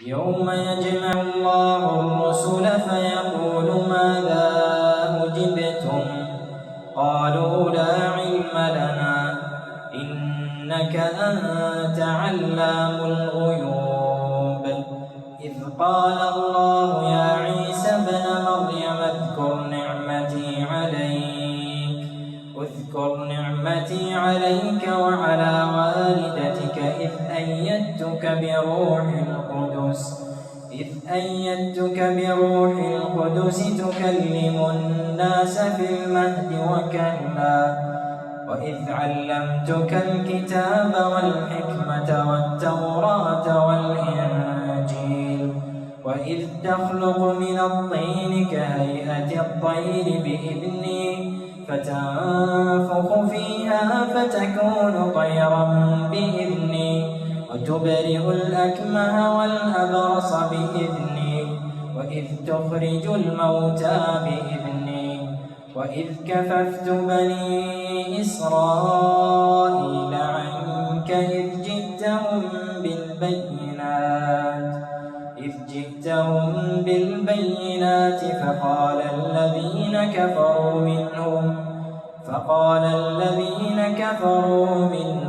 يوم يجمع الله الرسل فيقول ماذا أجبتم قالوا لا علم لنا إنك أنت علام الغيوب. إذ قال الله يا عيسى ابن مريم اذكر نعمتي عليك وعلى والدتك إذ أيدتك بروح القدس تكلم الناس في المهد وكهلا وإذ علمتك الكتاب والحكمة والتوراة والإنجيل وإذ تخلق من الطين كهيئة الطير بإذني فتنفخ فيها فتكون طيرا بإذني وتبرئ الأكمه والأبرص بإذني وإذ تخرج الموتى بإذني وإذ كففت بني إسرائيل عنك إذ جئتهم بالبينات فقال الذين كفروا منهم